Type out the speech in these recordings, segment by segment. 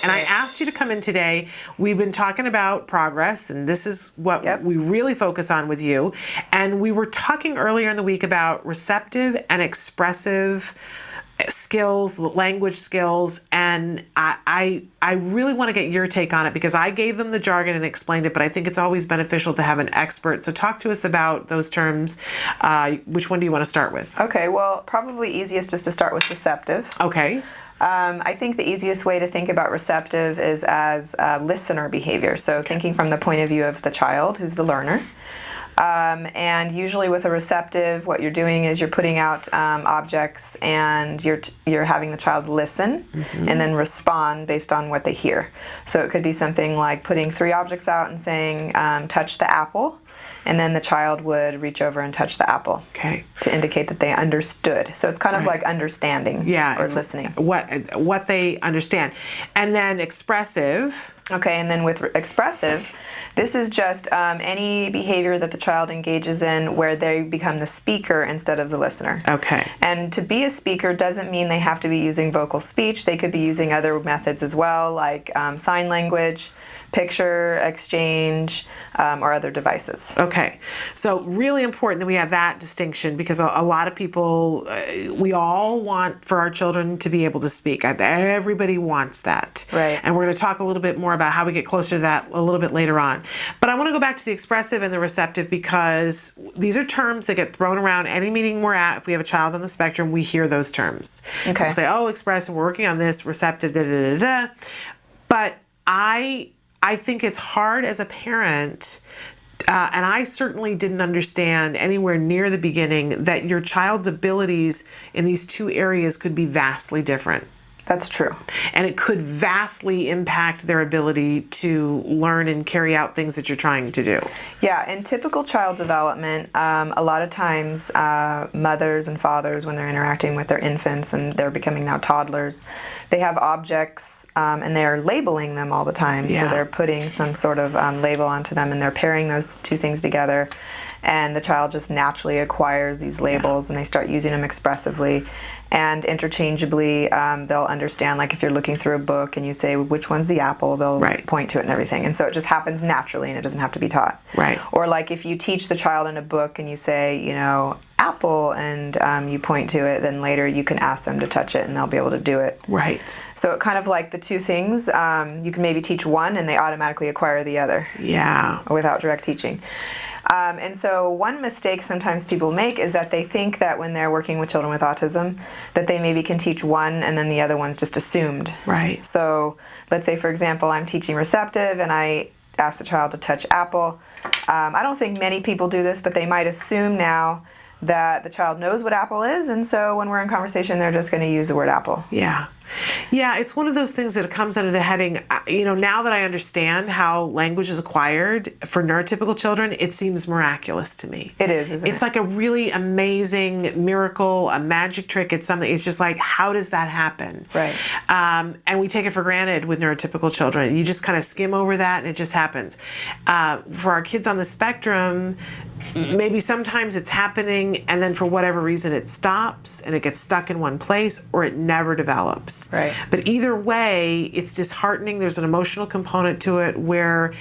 And I asked you to come in today. We've been talking about progress, and this is what we really focus on with you. And we were talking earlier in the week about receptive and expressive skills, language skills, and I really want to get your take on it because I gave them the jargon and explained it, but I think it's always beneficial to have an expert. So talk to us about those terms. Which one do you want to start with? Okay, well, probably easiest just to start with receptive. Okay. I think the easiest way to think about receptive is as listener behavior. So thinking from the point of view of the child, who's the learner. And usually with a receptive, what you're doing is you're putting out objects and you're having the child listen and then respond based on what they hear. So it could be something like putting 3 objects out and saying, touch the apple. And then the child would reach over and touch the apple to indicate that they understood. So it's kind of like understanding or listening. What they understand. And then expressive. Okay, and then with expressive, this is just any behavior that the child engages in where they become the speaker instead of the listener. Okay. And to be a speaker doesn't mean they have to be using vocal speech. They could be using other methods as well, like sign language, picture exchange, or other devices. Okay. So really important that we have that distinction because a lot of people, we all want for our children to be able to speak. Everybody wants that. Right. And we're going to talk a little bit more about how we get closer to that a little bit later on. But I want to go back to the expressive and the receptive because these are terms that get thrown around any meeting we're at. If we have a child on the spectrum, we hear those terms. Okay. We'll say, oh, expressive, we're working on this, receptive, da-da-da-da. But I think it's hard as a parent, and I certainly didn't understand anywhere near the beginning that your child's abilities in these 2 areas could be vastly different. That's true. And it could vastly impact their ability to learn and carry out things that you're trying to do. Yeah, in typical child development, a lot of times mothers and fathers, when they're interacting with their infants and they're becoming now toddlers, they have objects and they're labeling them all the time. Yeah. So they're putting some sort of label onto them and they're pairing those 2 things together. And the child just naturally acquires these labels and they start using them expressively. And interchangeably, they'll understand, like if you're looking through a book and you say, which one's the apple, they'll point to it and everything. And so it just happens naturally and it doesn't have to be taught. Right. Or like if you teach the child in a book and you say, you know, apple, and you point to it, then later you can ask them to touch it and they'll be able to do it. Right. So it kind of like the 2 things, you can maybe teach one and they automatically acquire the other. Yeah. Without direct teaching. And so one mistake sometimes people make is that they think that when they're working with children with autism, that they maybe can teach one and then the other one's just assumed. Right. So let's say, for example, I'm teaching receptive and I ask the child to touch apple. I don't think many people do this, but they might assume now that the child knows what apple is, and so when we're in conversation, they're just going to use the word apple. Yeah. Yeah, it's one of those things that comes under the heading, you know, now that I understand how language is acquired for neurotypical children, it seems miraculous to me. It is, isn't it? It's like a really amazing miracle, a magic trick. It's something, it's just like, how does that happen? Right. And we take it for granted with neurotypical children. You just kind of skim over that and it just happens. For our kids on the spectrum, maybe sometimes it's happening and then for whatever reason it stops and it gets stuck in one place or it never develops. Right. But either way, it's disheartening. There's an emotional component to it where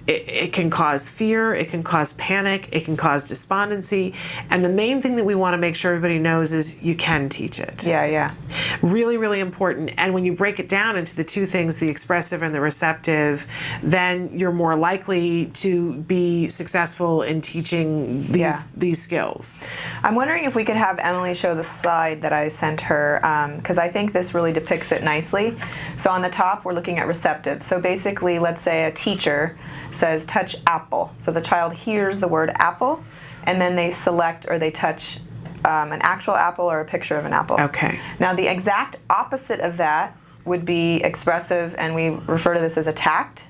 it can cause fear, it can cause panic, it can cause despondency. And the main thing that we want to make sure everybody knows is you can teach it. Yeah, yeah. Really, really important. And when you break it down into the 2 things, the expressive and the receptive, then you're more likely to be successful in teaching these skills. I'm wondering if we could have Emily show the slide that I sent her, because I think this really depicts it nicely. So on the top, we're looking at receptive. So basically, let's say a teacher says, touch apple. So the child hears the word apple, and then they select or they touch an actual apple or a picture of an apple. Okay. Now, the exact opposite of that would be expressive, and we refer to this as a tact,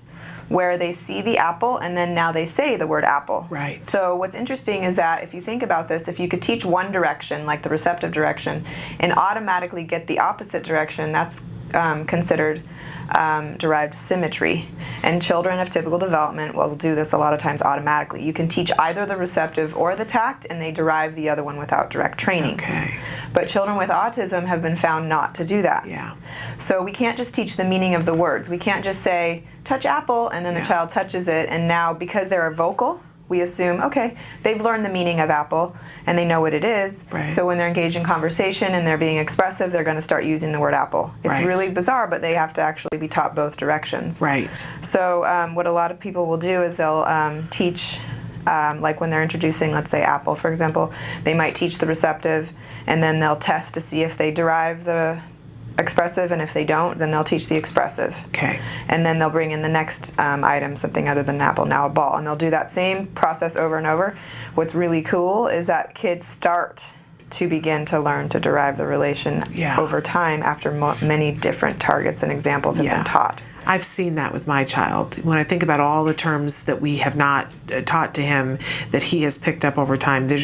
where they see the apple and then now they say the word apple. Right. So what's interesting is that if you think about this, if you could teach one direction, like the receptive direction, and automatically get the opposite direction, that's considered derived symmetry. And children of typical development will do this a lot of times automatically. You can teach either the receptive or the tact, and they derive the other one without direct training. Okay. But children with autism have been found not to do that. Yeah. So we can't just teach the meaning of the words. We can't just say, touch apple, and then the child touches it, and now because they're vocal, we assume, okay, they've learned the meaning of apple and they know what it is. Right. So when they're engaged in conversation and they're being expressive, they're going to start using the word apple. It's really bizarre, but they have to actually be taught both directions. Right. So what a lot of people will do is they'll teach, like when they're introducing, let's say, apple, for example, they might teach the receptive, and then they'll test to see if they derive the expressive, and if they don't, then they'll teach the expressive. Okay. And then they'll bring in the next item, something other than an apple, now a ball, and they'll do that same process over and over. What's really cool is that kids start to begin to learn to derive the relation over time after many different targets and examples have been taught. I've seen that with my child. When I think about all the terms that we have not taught to him that he has picked up over time, there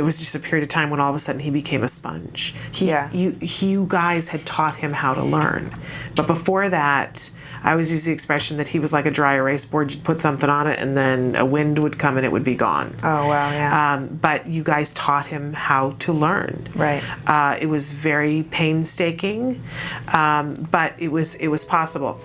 was just a period of time when all of a sudden he became a sponge. You guys had taught him how to learn. But before that, I always use the expression that he was like a dry erase board. You'd put something on it and then a wind would come and it would be gone. Oh, wow, yeah. But you guys taught him how to learn. Right. It was very painstaking, but it was possible.